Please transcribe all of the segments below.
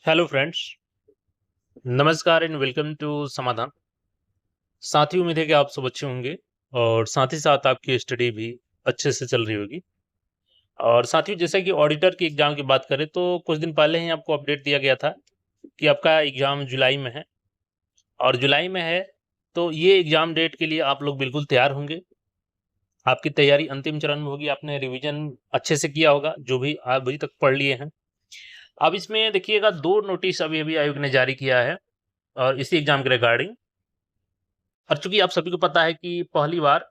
Hello friends, नमस्कार and welcome to समाधान। साथी उम्मीद है कि आप सब अच्छे होंगे और साथ ही साथ आपकी स्टडी भी अच्छे से चल रही होगी। और साथियों, जैसे कि ऑडिटर की एग्ज़ाम की बात करें तो कुछ दिन पहले ही आपको अपडेट दिया गया था कि आपका एग्ज़ाम जुलाई में है और जुलाई में है तो ये एग्ज़ाम डेट के लिए आप लोग बिल्कुल तैयार होंगे। आपकी तैयारी अंतिम चरण में होगी, आपने रिवीजन अच्छे से किया होगा, जो भी आप अभी तक पढ़ लिए हैं। अब इसमें देखिएगा 2 नोटिस अभी-अभी आयोग ने जारी किया है और इसी एग्ज़ाम के रिगार्डिंग। और चूँकि आप सभी को पता है कि पहली बार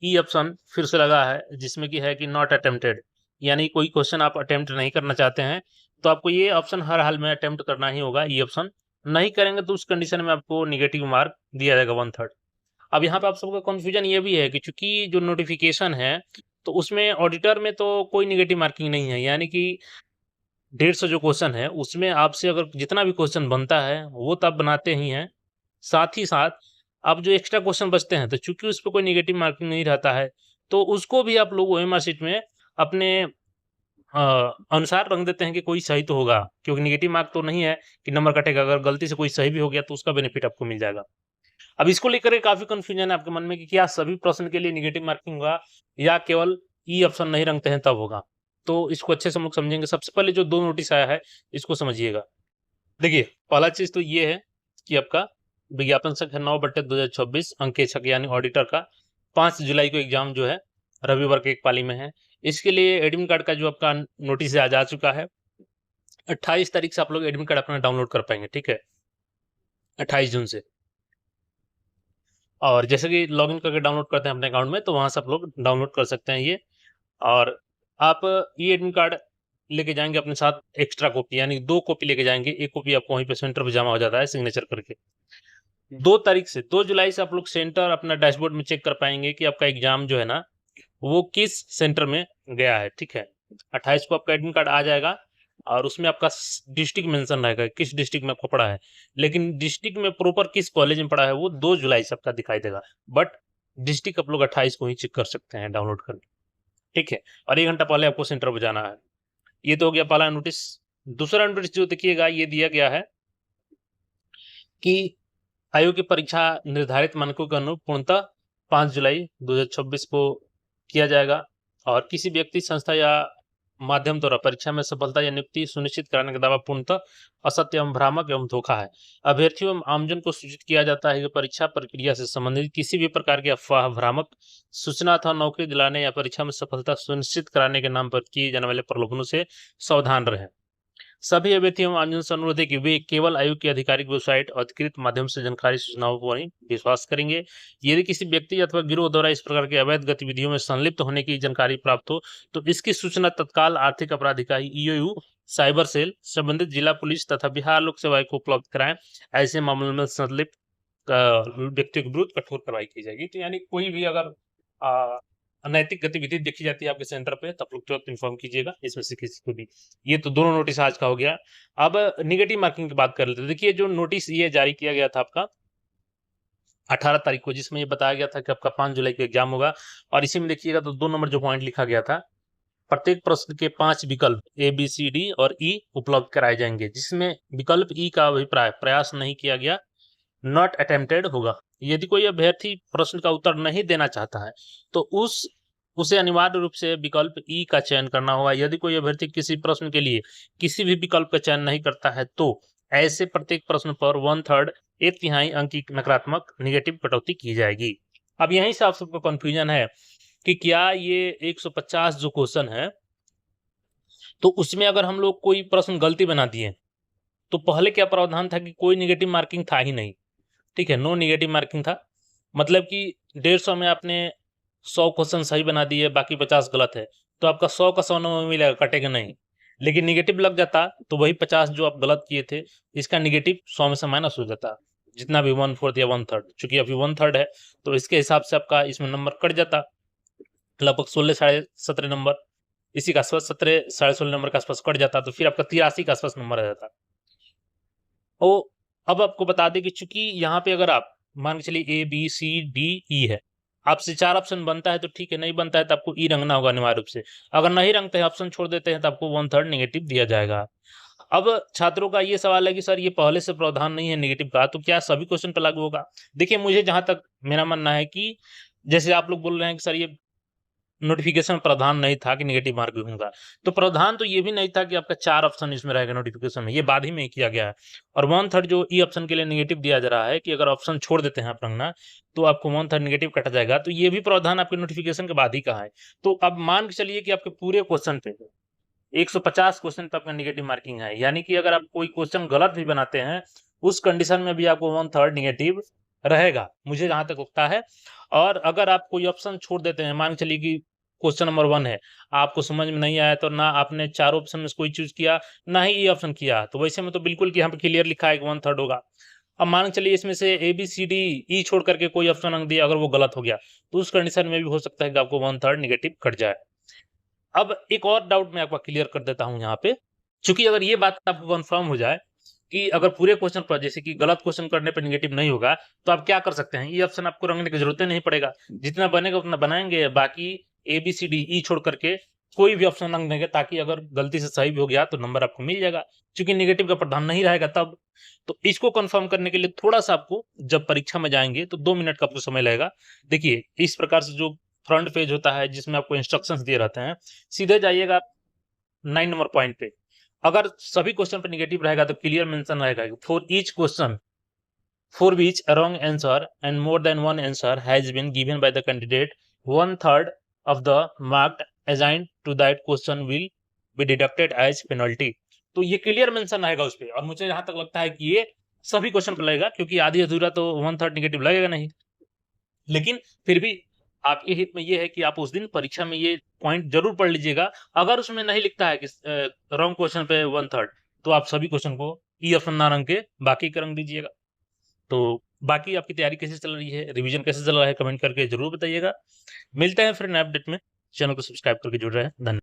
ई ऑप्शन फिर से लगा है, जिसमें कि है कि नॉट अटेम्प्टेड, यानी कोई क्वेश्चन आप अटेम्प्ट नहीं करना चाहते हैं, तो आपको ये ऑप्शन हर हाल में अटेम्प्ट करना ही होगा, ई ऑप्शन। नहीं करेंगे तो उस कंडीशन में आपको नेगेटिव मार्क दिया जाएगा 1/3। अब यहाँ पे आप सबका कन्फ्यूजन ये भी है कि चूँकि जो नोटिफ़िकेशन है, तो उसमें ऑडिटर में तो कोई नेगेटिव मार्किंग नहीं है, यानी कि 150 जो क्वेश्चन है, उसमें आपसे अगर जितना भी क्वेश्चन बनता है, वो तो आप बनाते ही हैं। साथ ही साथ अब जो एक्स्ट्रा क्वेश्चन बचते हैं, तो चूँकि उस पे कोई नेगेटिव मार्किंग नहीं रहता है, तो उसको भी आप लोग ओएमआर शीट में अपने अनुसार रख देते हैं कि कोई सही तो होगा, क्योंकि नेगेटिव मार्क तो नहीं है कि नंबर कटेगा। अगर गलती से कोई सही भी हो गया, तो उसका बेनिफिट आपको मिल जाएगा। अब इसको लेकर के काफ़ी कन्फ्यूजन है आपके मन में कि क्या सभी प्रश्न के लिए नेगेटिव मार्किंग होगा या केवल ई ऑप्शन नहीं रखते हैं तब होगा? तो इसको अच्छे से हम लोग समझेंगे। सबसे पहले जो 2 नोटिस आया है, इसको समझिएगा। देखिए, पहला चीज़ तो ये है कि आपका विज्ञापन संख्या 9/2024 अंक 6 यानी ऑडिटर का 5 जुलाई को एग्ज़ाम जो है, रविवार के एक पाली में है। इसके लिए एडमिट कार्ड का जो आपका नोटिस है, आज आ चुका है। 28 तारीख से आप लोग एडमिट कार्ड अपना डाउनलोड कर पाएँगे, ठीक है? 28 जून से। और जैसे कि लॉगिन करके डाउनलोड करते हैं अपने अकाउंट में, तो वहाँ से आप लोग डाउनलोड कर सकते हैं ये। और आप ई एडमिट कार्ड लेके जाएँगे अपने साथ एक्स्ट्रा कॉपी, यानी 2 कॉपी लेके जाएँगे। 1 कॉपी आपको वहीं पे सेंटर पे जमा हो जाता है सिग्नेचर करके। 2 तारीख से 2 जुलाई से आप लोग सेंटर अपना डैशबोर्ड में चेक कर पाएँगे कि आपका एग्ज़ाम जो है ना, वो किस सेंटर में गया है, ठीक है? 28 को आपका एडमिट कार्ड आ जाएगा और उसमें आपका डिस्ट्रिक्ट मेंशन रहेगा, किस डिस्ट्रिक्ट में आपको पढ़ा है। लेकिन डिस्ट्रिक्ट में प्रॉपर किस कॉलेज में पढ़ा है, वो 2 जुलाई से आपका दिखाई देगा। बट डिस्ट्रिक्ट आप लोग 28 को ही चेक कर सकते हैं डाउनलोड करके, ठीक है? और 1 घंटा पहले आपको सेंटर पे जाना है। ये तो हो गया पहला नोटिस। दूसरा नोटिस जो देखिएगा, ये दिया गया है कि आयोग की परीक्षा निर्धारित मानकों के अनुरूप पूर्णतः 5 जुलाई 2026 को किया जाएगा और किसी व्यक्ति, संस्था या माध्यम द्वारा परीक्षा में सफलता या नियुक्ति सुनिश्चित कराने का दावा पूर्णतः असत्य एवं भ्रामक एवं धोखा है। अभ्यर्थियों एवं आमजन को सूचित किया जाता है कि परीक्षा प्रक्रिया से संबंधित किसी भी प्रकार की अफवाह, भ्रामक सूचना अथवा नौकरी दिलाने या परीक्षा में सफलता सुनिश्चित कराने के नाम पर किए जाने वाले प्रलोभनों से सावधान रहें। सभी अभ्यर्थियों आमजन से अनुरोध है कि वे केवल आयोग की आधिकारिक वेबसाइट और अधिकृत माध्यम से जानकारी सूचनाओं पर ही विश्वास करेंगे। यदि किसी व्यक्ति अथवा गिरोह द्वारा इस प्रकार की अवैध गतिविधियों में संलिप्त होने की जानकारी प्राप्त हो, तो इसकी सूचना तत्काल आर्थिक अपराध इकाई ईओयू साइबर सेल, संबंधित जिला पुलिस तथा बिहार लोक सेवा आयोग को उपलब्ध कराएं। ऐसे मामलों में संलिप्त व्यक्तियों के विरुद्ध कठोर कार्रवाई की जाएगी। तो यानी कोई भी अगर अनैतिक गतिविधि देखी जाती है आपके सेंटर पे, तो आप लोग तुरंत इन्फॉर्म कीजिएगा, इसमें से किसी को भी। ये तो दोनों नोटिस आज का हो गया। अब नेगेटिव मार्किंग की बात कर लेते हैं। देखिए, जो नोटिस ये जारी किया गया था आपका 18 तारीख को, जिसमें ये बताया गया था कि आपका 5 जुलाई को एग्जाम होगा और इसी में देखिएगा तो 2 नंबर जो पॉइंट लिखा गया था, प्रत्येक प्रश्न के 5 विकल्प ए, बी, सी, डी और ई उपलब्ध कराए जाएंगे, जिसमें विकल्प ई का अभिप्राय प्रयास नहीं किया गया, नॉट अटेम्प्टेड होगा। यदि कोई अभ्यर्थी प्रश्न का उत्तर नहीं देना चाहता है, तो उसे अनिवार्य रूप से विकल्प ई का चयन करना होगा। यदि कोई अभ्यर्थी किसी प्रश्न के लिए किसी भी विकल्प का चयन नहीं करता है, तो ऐसे प्रत्येक प्रश्न पर 1/3 1/3 अंक की नकारात्मक नेगेटिव कटौती की जाएगी। अब यहीं से आप सबको कंफ्यूजन है कि क्या ये 150 जो क्वेश्चन है, तो उसमें अगर हम लोग कोई प्रश्न गलती बना दिए, तो पहले क्या प्रावधान था कि कोई नेगेटिव मार्किंग था ही नहीं, ठीक है? नो नेगेटिव मार्किंग था। मतलब कि 150 में आपने 100 क्वेश्चन सही बना दिए, बाकी 50 गलत है, तो आपका 100 का 100 नंबर मिलेगा, कटेगा नहीं। लेकिन नेगेटिव लग जाता, तो वही 50 जो आप गलत किए थे, इसका नेगेटिव 100 में से माइनस हो जाता। जितना भी 1/4 या 1/3, चूँकि अभी 1/3 है, तो इसके हिसाब से आपका इसमें नंबर कट जाता, लगभग 16 साढ़े 17 नंबर, इसी के आस-पास 17 साढ़े 16 नंबर के आस-पास कट जाता, तो फिर आपका 83 के आस-पास नंबर आ जाता। तो अब आपको बता दें कि चूंकि यहाँ पे अगर आप मान के चलिए ए, बी, सी, डी, ई है, आपसे 4 ऑप्शन बनता है तो ठीक है, नहीं बनता है तो आपको ई रंगना होगा अनिवार्य रूप से। अगर नहीं रंगते हैं, ऑप्शन छोड़ देते हैं, तो आपको 1/3 नेगेटिव दिया जाएगा। अब छात्रों का ये सवाल है कि सर ये पहले से प्रावधान नहीं है नेगेटिव का, तो क्या सभी क्वेश्चन पे लागू होगा? देखिए, मुझे जहाँ तक मेरा मानना है कि जैसे आप लोग बोल रहे हैं कि सर ये नोटिफ़िकेशन में प्रावधान नहीं था कि नेगेटिव मार्किंग होगा। तो प्रावधान तो ये भी नहीं था कि आपका 4 ऑप्शन इसमें रहेगा नोटिफ़िकेशन में, ये बाद ही में किया गया है। और 1/3 जो ई ऑप्शन के लिए नेगेटिव दिया जा रहा है कि अगर ऑप्शन छोड़ देते हैं आप रंगना, तो आपको 1/3 नेगेटिव काटा जाएगा। तो ये भी प्रावधान आपके नोटिफ़िकेशन के बाद ही का है। तो अब मान के चलिए कि आपके पूरे क्वेश्चन पे 150 क्वेश्चन पे आपका नेगेटिव मार्किंग है। यानी कि अगर आप कोई क्वेश्चन गलत भी बनाते हैं, उस कंडीशन में भी आपको 1/3 नेगेटिव रहेगा, मुझे जहाँ तक लगता है। और अगर आप कोई ऑप्शन छोड़ देते हैं, मान के चलिए कि क्वेश्चन नंबर 1 है, आपको समझ में नहीं आया तो ना आपने 4 ऑप्शन में से कोई चूज़ किया, ना ही ये ऑप्शन किया, तो वैसे में तो बिल्कुल कि यहाँ पे क्लियर लिखा है कि 1/3 होगा। अब मान के चलिए इसमें से ए, बी, सी, डी, ई छोड़ करके कोई ऑप्शन रख दिया, अगर वो गलत हो गया, तो उस कंडीशन में भी हो सकता है कि आपको 1/3 नेगेटिव कट जाए। अब एक और डाउट मैं आपका क्लियर कर देता हूँ यहाँ पे, चूँकि अगर ये बात आपको कन्फर्म हो जाए कि अगर पूरे क्वेश्चन पर जैसे कि गलत क्वेश्चन करने पे नेगेटिव नहीं होगा, तो आप क्या कर सकते हैं, ये ऑप्शन आपको रखने की ज़रूरत ही नहीं पड़ेगा। जितना बनेगा उतना बनाएँगे, बाकी ए, बी, सी, डी, ई छोड़ करके कोई भी ऑप्शन रख देंगे, ताकि अगर गलती से सही भी हो गया तो नंबर आपको मिल जाएगा। चूँकि नेगेटिव का प्रावधान नहीं रहेगा तब। तो इसको कन्फर्म करने के लिए थोड़ा-सा आपको जब परीक्षा में जाएँगे तो 2 मिनट का आपको समय लगेगा। देखिए, इस प्रकार से जो फ्रंट पेज होता है जिसमें आपको इंस्ट्रक्शंस दिए रहते हैं, सीधे जाइएगा 9 नंबर पॉइंट पे। अगर सभी क्वेश्चन पे नेगेटिव रहेगा तो क्लियर मेंशन रहेगा कि for which a wrong answer and more than one answer has been given by the candidate, 1/3 of the mark assigned to that question will be deducted as penalty। तो ये clear mention रहेगा उस पे, और मुझे जहाँ तक लगता है कि ये सभी क्वेश्चन पे लगेगा, क्योंकि आधी अधूरा तो 1/3 नेगेटिव लगेगा नहीं। लेकिन फिर भी आपके हित में ये है कि आप उस दिन परीक्षा में ये पॉइंट ज़रूर पढ़ लीजिएगा। अगर उसमें नहीं लिखता है कि रॉन्ग क्वेश्चन पे 1/3, तो आप सभी क्वेश्चन को ई ऑप्शन ना रंग के बाकी का रंग दीजिएगा। तो बाकी आपकी तैयारी कैसे चल रही है, रिवीजन कैसे चल रहा है, कमेंट करके ज़रूर बताइएगा। मिलते हैं फिर नए अपडेट में। चैनल को सब्सक्राइब करके जुड़ रहे हैं। धन्यवाद।